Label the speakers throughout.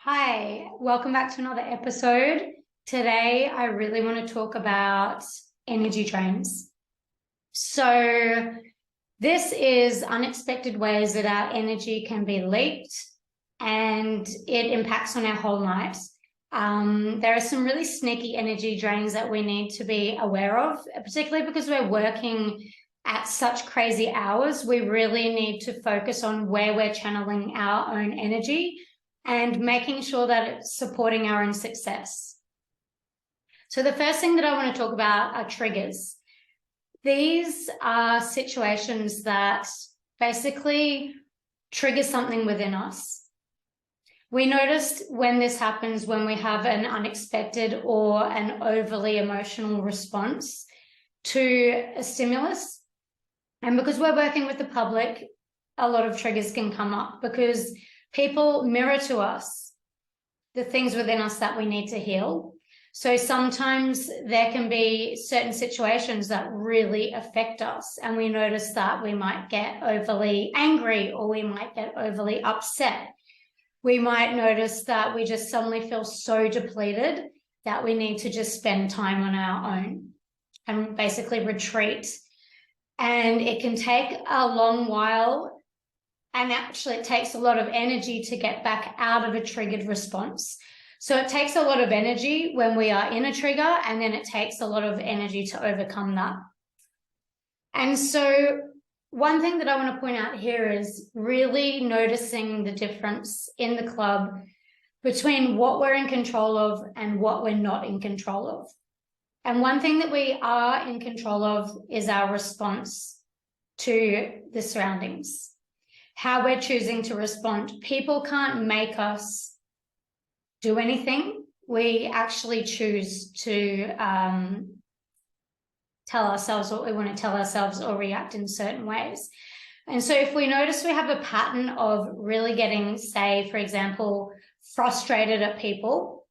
Speaker 1: Hi, welcome back to another episode. Today, I really want to talk about energy drains. So, this is unexpected ways that our energy can be leaked and it impacts on our whole lives. There are some really sneaky energy drains that we need to be aware of, particularly because we're working at such crazy hours. We really need to focus on where we're channeling our own energy and making sure that it's supporting our own success. So the first thing that I want to talk about are triggers. These are situations that basically trigger something within us. We noticed when this happens when we have an unexpected or an overly emotional response to a stimulus. And because we're working with the public, a lot of triggers can come up because people mirror to us the things within us that we need to heal. So sometimes there can be certain situations that really affect us, and we notice that we might get overly angry or we might get overly upset. We might notice that we just suddenly feel so depleted that we need to just spend time on our own and basically retreat. And it can take a long while. And actually, it takes a lot of energy to get back out of a triggered response. So it takes a lot of energy when we are in a trigger, and then it takes a lot of energy to overcome that. And so one thing that I want to point out here is really noticing the difference in the club between what we're in control of and what we're not in control of. And one thing that we are in control of is our response to the surroundings. How we're choosing to respond. People can't make us do anything. We actually choose to tell ourselves what we want to tell ourselves or react in certain ways. And so if we notice we have a pattern of really getting, say, for example, frustrated at people,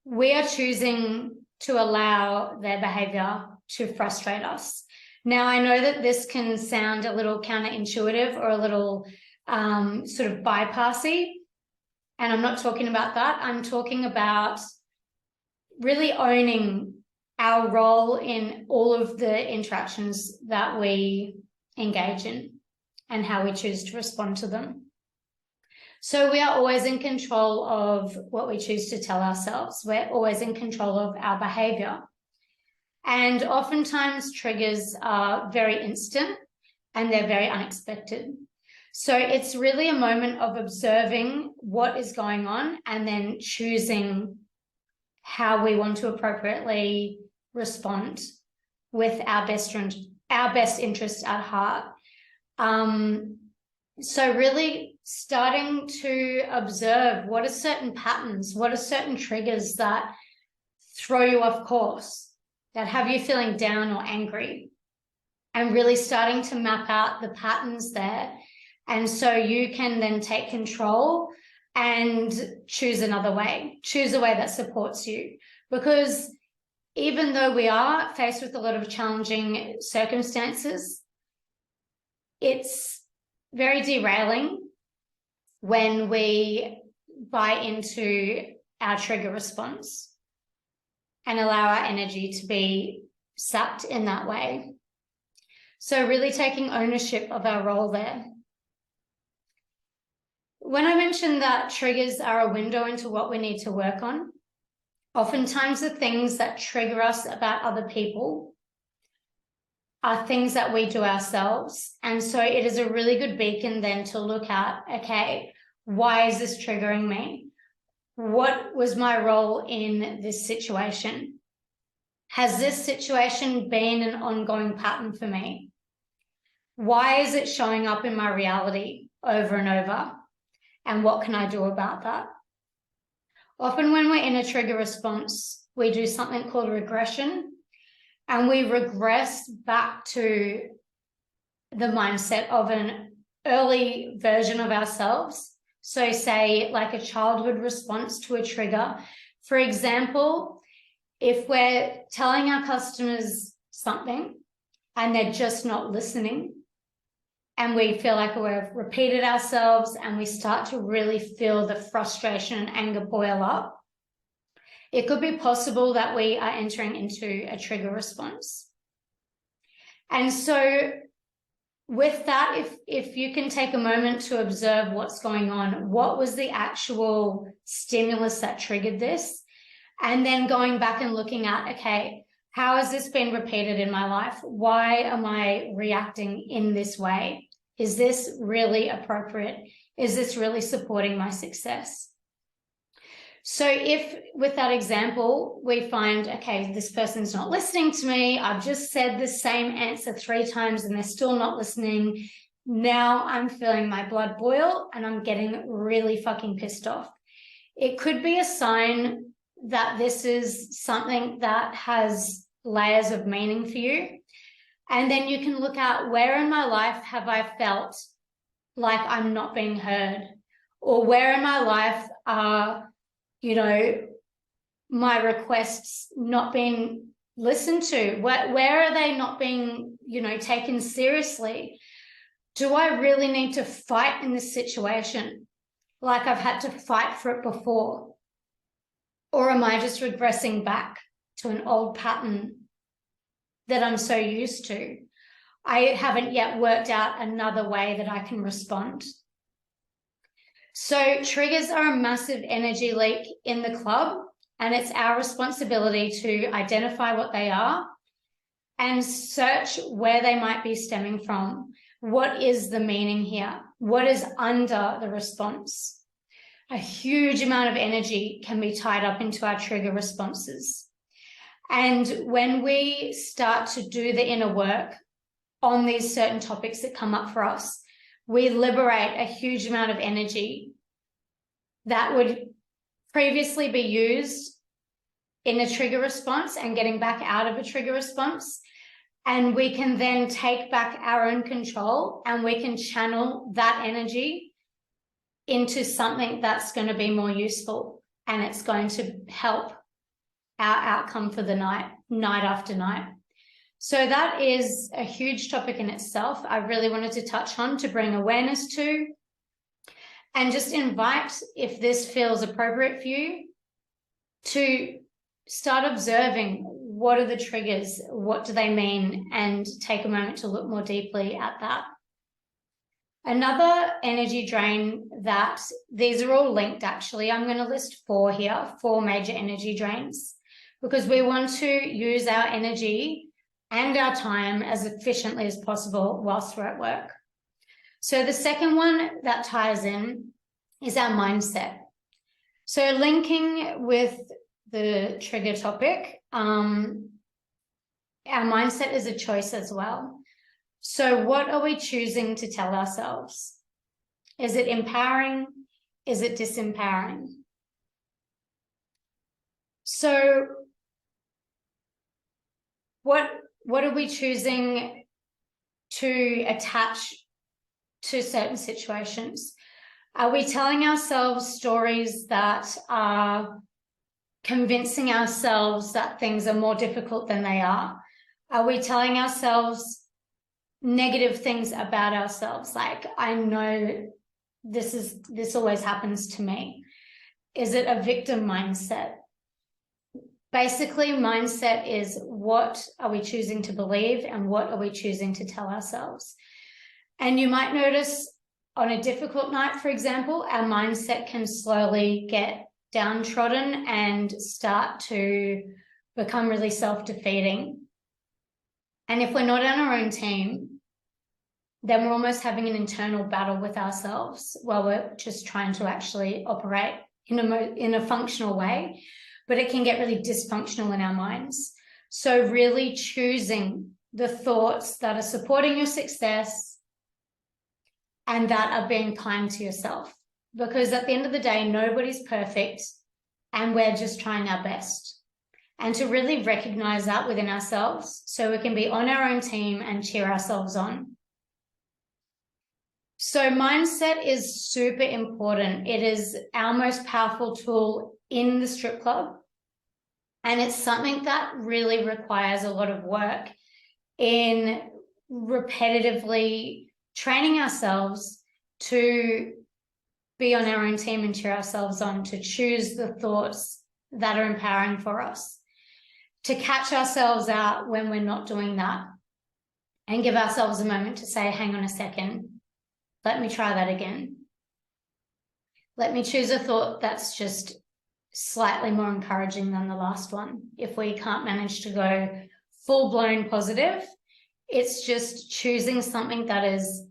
Speaker 1: we are choosing to allow their behavior to frustrate us. Now, I know that this can sound a little counterintuitive or a little sort of bypassy, and I'm not talking about that. I'm talking about really owning our role in all of the interactions that we engage in and how we choose to respond to them. So we are always in control of what we choose to tell ourselves. We're always in control of our behavior. And oftentimes triggers are very instant and they're very unexpected. So it's really a moment of observing what is going on and then choosing how we want to appropriately respond with our best interest at heart. So really starting to observe what are certain patterns, what are certain triggers that throw you off course, that have you feeling down or angry, and really starting to map out the patterns there. And so you can then take control and choose another way, choose a way that supports you. Because even though we are faced with a lot of challenging circumstances, it's very derailing when we buy into our trigger response and allow our energy to be sapped in that way. So really taking ownership of our role there. When I mentioned that triggers are a window into what we need to work on, oftentimes the things that trigger us about other people are things that we do ourselves. And so it is a really good beacon then to look at, okay, why is this triggering me? What was my role in this situation? Has this situation been an ongoing pattern for me? Why is it showing up in my reality over and over? And what can I do about that? Often when we're in a trigger response, we do something called regression, and we regress back to the mindset of an early version of ourselves. So say like a childhood response to a trigger. For example, if we're telling our customers something and they're just not listening, and we feel like we've repeated ourselves and we start to really feel the frustration and anger boil up, it could be possible that we are entering into a trigger response. And so with that, if you can take a moment to observe what's going on, what was the actual stimulus that triggered this? And then going back and looking at, okay, how has this been repeated in my life? Why am I reacting in this way? Is this really appropriate? Is this really supporting my success? So if with that example, we find, okay, this person's not listening to me. I've just said the same answer 3 times and they're still not listening. Now I'm feeling my blood boil and I'm getting really fucking pissed off. It could be a sign that this is something that has layers of meaning for you. And then you can look at, where in my life have I felt like I'm not being heard? Or where in my life are, my requests not being listened to? Where are they not being, taken seriously? Do I really need to fight in this situation like I've had to fight for it before? Or am I just regressing back to an old pattern that I'm so used to? I haven't yet worked out another way that I can respond. So triggers are a massive energy leak in the club, and it's our responsibility to identify what they are and search where they might be stemming from. What is the meaning here? What is under the response? A huge amount of energy can be tied up into our trigger responses. And when we start to do the inner work on these certain topics that come up for us, we liberate a huge amount of energy that would previously be used in a trigger response and getting back out of a trigger response. And we can then take back our own control and we can channel that energy into something that's going to be more useful, and it's going to help our outcome for the night after night. So that is a huge topic in itself. I really wanted to touch on to bring awareness to, and just invite, if this feels appropriate for you, to start observing what are the triggers, what do they mean, and take a moment to look more deeply at that. Another energy drain that, these are all linked actually, I'm going to list 4 here, 4 major energy drains, because we want to use our energy and our time as efficiently as possible whilst we're at work. So the second one that ties in is our mindset. So linking with the trigger topic, our mindset is a choice as well. So what are we choosing to tell ourselves? Is it empowering? Is it disempowering? So what are we choosing to attach to certain situations? Are we telling ourselves stories that are convincing ourselves that things are more difficult than they are? Are we telling ourselves negative things about ourselves, like, I know this always happens to me? Is it a victim mindset? Basically, mindset is, what are we choosing to believe and what are we choosing to tell ourselves? And you might notice on a difficult night, for example, our mindset can slowly get downtrodden and start to become really self-defeating. And if we're not on our own team, then we're almost having an internal battle with ourselves while we're just trying to actually operate in a functional way, but it can get really dysfunctional in our minds. So really choosing the thoughts that are supporting your success and that are being kind to yourself, because at the end of the day, nobody's perfect and we're just trying our best. And to really recognize that within ourselves so we can be on our own team and cheer ourselves on. So mindset is super important. It is our most powerful tool in the strip club. And it's something that really requires a lot of work in repetitively training ourselves to be on our own team and cheer ourselves on, to choose the thoughts that are empowering for us, to catch ourselves out when we're not doing that, and give ourselves a moment to say, hang on a second, let me try that again. Let me choose a thought that's just slightly more encouraging than the last one. If we can't manage to go full-blown positive, it's just choosing something that is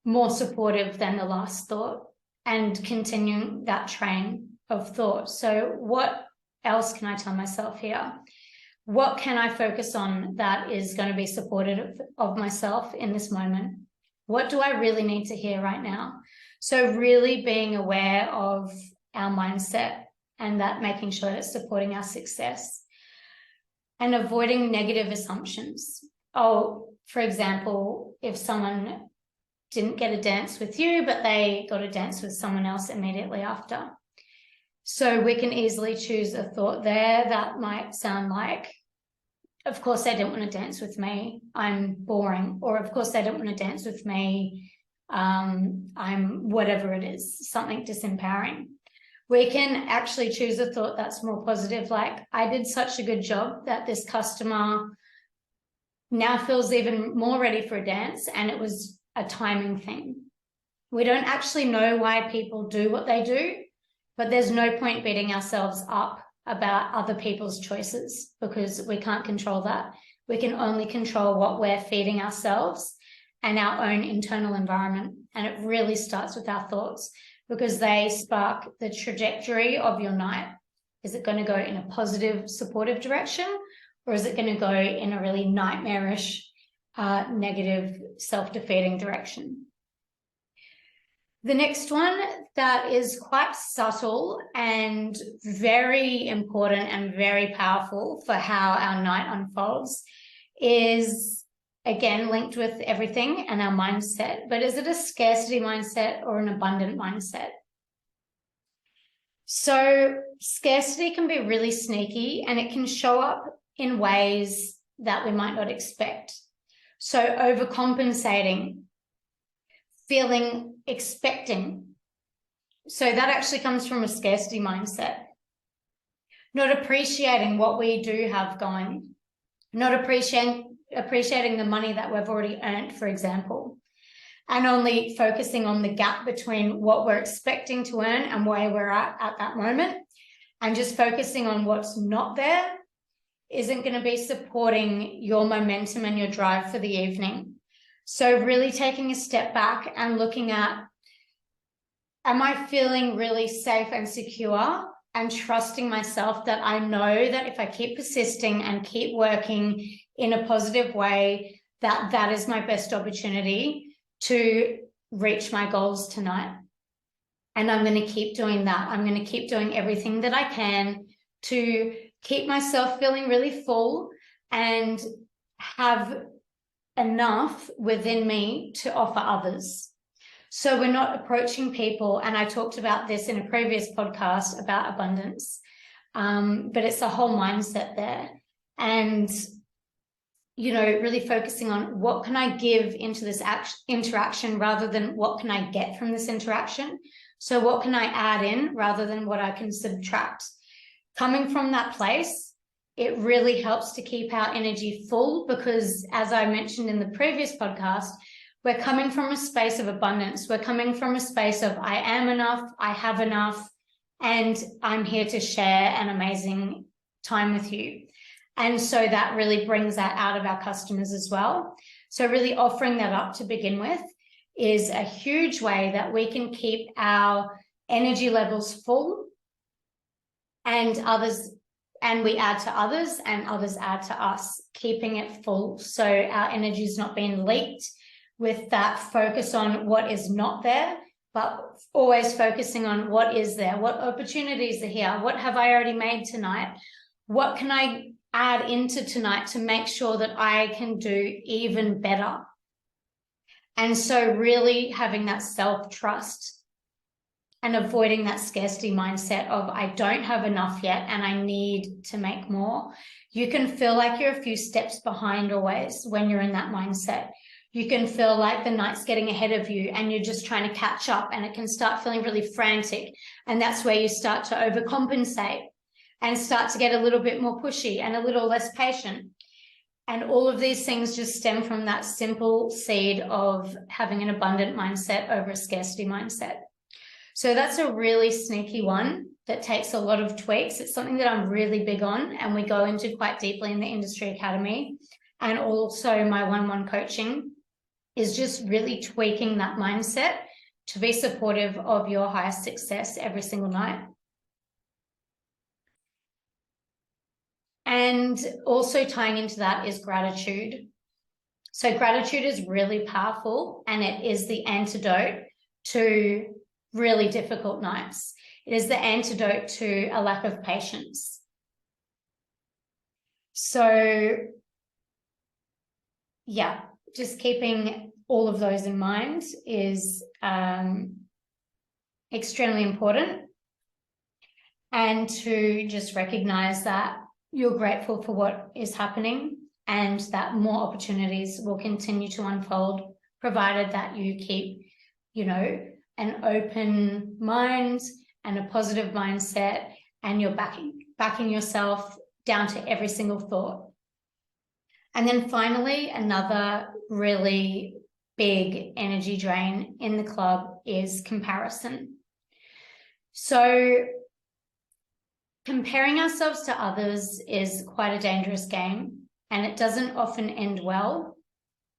Speaker 1: more supportive than the last thought and continuing that train of thought. So what else can I tell myself here? What can I focus on that is going to be supportive of myself in this moment? What do I really need to hear right now? So really being aware of our mindset and that making sure that it's supporting our success, and avoiding negative assumptions. Oh, for example, if someone didn't get a dance with you, but they got a dance with someone else immediately after. So we can easily choose a thought there that might sound like, of course, they didn't want to dance with me, I'm boring. Or of course, they didn't want to dance with me, I'm whatever it is, something disempowering. We can actually choose a thought that's more positive, like, I did such a good job that this customer now feels even more ready for a dance, and it was a timing thing. We don't actually know why people do what they do, but there's no point beating ourselves up about other people's choices because we can't control that. We can only control what we're feeding ourselves and our own internal environment. And it really starts with our thoughts because they spark the trajectory of your night. Is it going to go in a positive, supportive direction, or is it going to go in a really nightmarish, negative, self-defeating direction? The next one that is quite subtle and very important and very powerful for how our night unfolds is, again, linked with everything and our mindset, but is it a scarcity mindset or an abundant mindset? So scarcity can be really sneaky and it can show up in ways that we might not expect. So overcompensating, expecting. So that actually comes from a scarcity mindset. Not appreciating what we do have going. Not appreciating the money that we've already earned, for example. And only focusing on the gap between what we're expecting to earn and where we're at that moment. And just focusing on what's not there isn't going to be supporting your momentum and your drive for the evening. So really taking a step back and looking at, am I feeling really safe and secure, and trusting myself that I know that if I keep persisting and keep working in a positive way, that is my best opportunity to reach my goals tonight. And I'm going to keep doing that. I'm going to keep doing everything that I can to keep myself feeling really full and have enough within me to offer others. So we're not approaching people, and I talked about this in a previous podcast about abundance, but it's a whole mindset there. And, you know, really focusing on what can I give into this interaction rather than what can I get from this interaction. So what can I add in rather than what I can subtract? Coming from that place, it really helps to keep our energy full because, as I mentioned in the previous podcast, we're coming from a space of abundance. We're coming from a space of I am enough, I have enough, and I'm here to share an amazing time with you. And so that really brings that out of our customers as well. So really offering that up to begin with is a huge way that we can keep our energy levels full, and we add to others and others add to us, keeping it full. So our energy is not being leaked with that focus on what is not there, but always focusing on what is there, what opportunities are here, what have I already made tonight, what can I add into tonight to make sure that I can do even better. And so really having that self-trust and avoiding that scarcity mindset of I don't have enough yet and I need to make more. You can feel like you're a few steps behind always when you're in that mindset. You can feel like the night's getting ahead of you and you're just trying to catch up, and it can start feeling really frantic. And that's where you start to overcompensate and start to get a little bit more pushy and a little less patient. And all of these things just stem from that simple seed of having an abundant mindset over a scarcity mindset. So that's a really sneaky one that takes a lot of tweaks. It's something that I'm really big on, and we go into quite deeply in the Industry Academy. And also my one-on-one coaching is just really tweaking that mindset to be supportive of your highest success every single night. And also tying into that is gratitude. So gratitude is really powerful, and it is the antidote to really difficult nights. It is the antidote to a lack of patience. So yeah, just keeping all of those in mind is extremely important. And to just recognize that you're grateful for what is happening and that more opportunities will continue to unfold, provided that you keep, an open mind and a positive mindset, and you're backing yourself down to every single thought. And then finally, another really big energy drain in the club is comparison. So comparing ourselves to others is quite a dangerous game, and it doesn't often end well.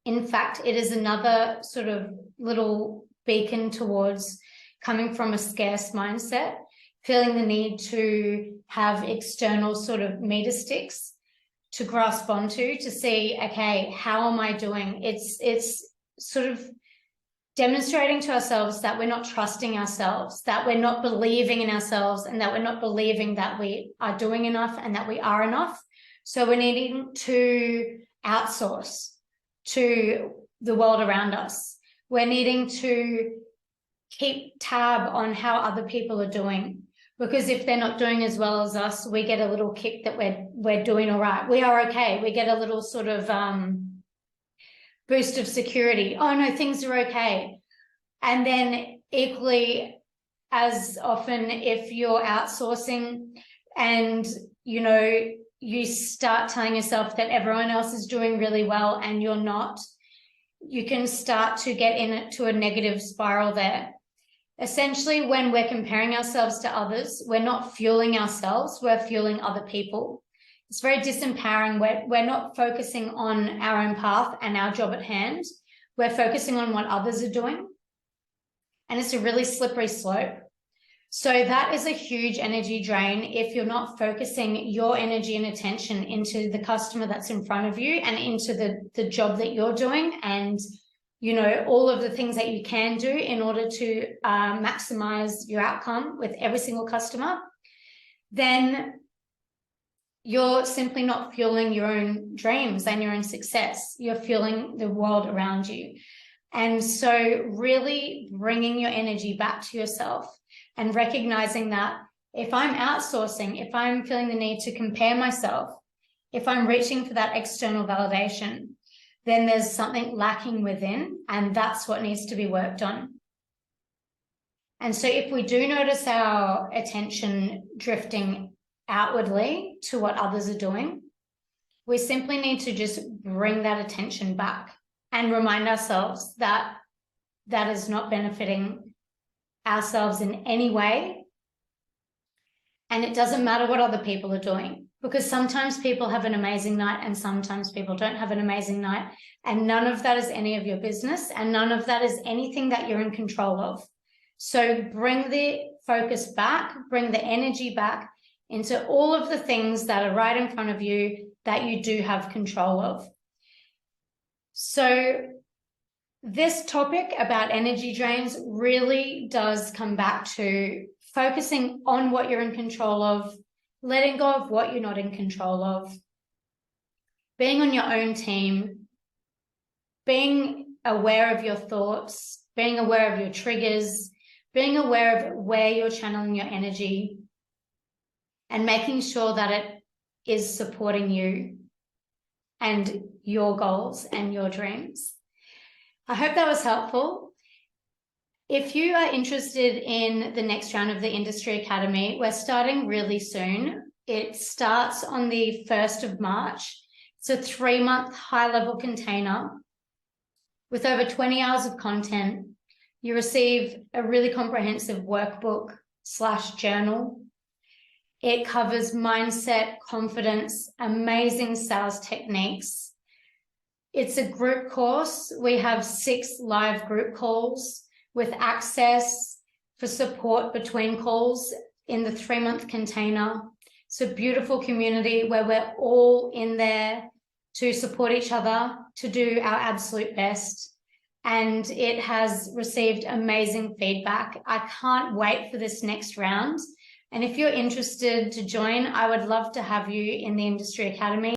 Speaker 1: In fact, it is another sort of little beacon towards coming from a scarce mindset, feeling the need to have external sort of meter sticks to grasp onto, to see, okay, how am I doing? It's sort of demonstrating to ourselves that we're not trusting ourselves, that we're not believing in ourselves, and that we're not believing that we are doing enough and that we are enough. So we're needing to outsource to the world around us. We're needing to keep tab on how other people are doing, because if they're not doing as well as us, we get a little kick that we're doing all right. We are okay. We get a little sort of boost of security. Oh no, things are okay. And then equally as often, if you're outsourcing and you start telling yourself that everyone else is doing really well and you're not, you can start to get into a negative spiral there. Essentially, when we're comparing ourselves to others, we're not fueling ourselves, we're fueling other people. It's very disempowering. We're not focusing on our own path and our job at hand. We're focusing on what others are doing. And it's a really slippery slope. So that is a huge energy drain if you're not focusing your energy and attention into the customer that's in front of you and into the job that you're doing, and all of the things that you can do in order to maximize your outcome with every single customer. Then you're simply not fueling your own dreams and your own success. You're fueling the world around you. And so really bringing your energy back to yourself and recognizing that if I'm outsourcing, if I'm feeling the need to compare myself, if I'm reaching for that external validation, then there's something lacking within, and that's what needs to be worked on. And so if we do notice our attention drifting outwardly to what others are doing, we simply need to just bring that attention back and remind ourselves that that is not benefiting ourselves in any way. And it doesn't matter what other people are doing, because sometimes people have an amazing night and sometimes people don't have an amazing night. And none of that is any of your business, and none of that is anything that you're in control of. So bring the focus back, bring the energy back into all of the things that are right in front of you that you do have control of. So this topic about energy drains really does come back to focusing on what you're in control of, letting go of what you're not in control of, being on your own team, being aware of your thoughts, being aware of your triggers, being aware of where you're channeling your energy, and making sure that it is supporting you and your goals and your dreams. I hope that was helpful. If you are interested in the next round of the Industry Academy, we're starting really soon. It starts on the 1st of March. It's a 3-month high-level container with over 20 hours of content. You receive a really comprehensive workbook / journal. It covers mindset, confidence, amazing sales techniques. It's a group course. We have 6 live group calls with access for support between calls in the 3-month container. It's a beautiful community where we're all in there to support each other, to do our absolute best. And it has received amazing feedback. I can't wait for this next round. And if you're interested to join, I would love to have you in the Industry Academy.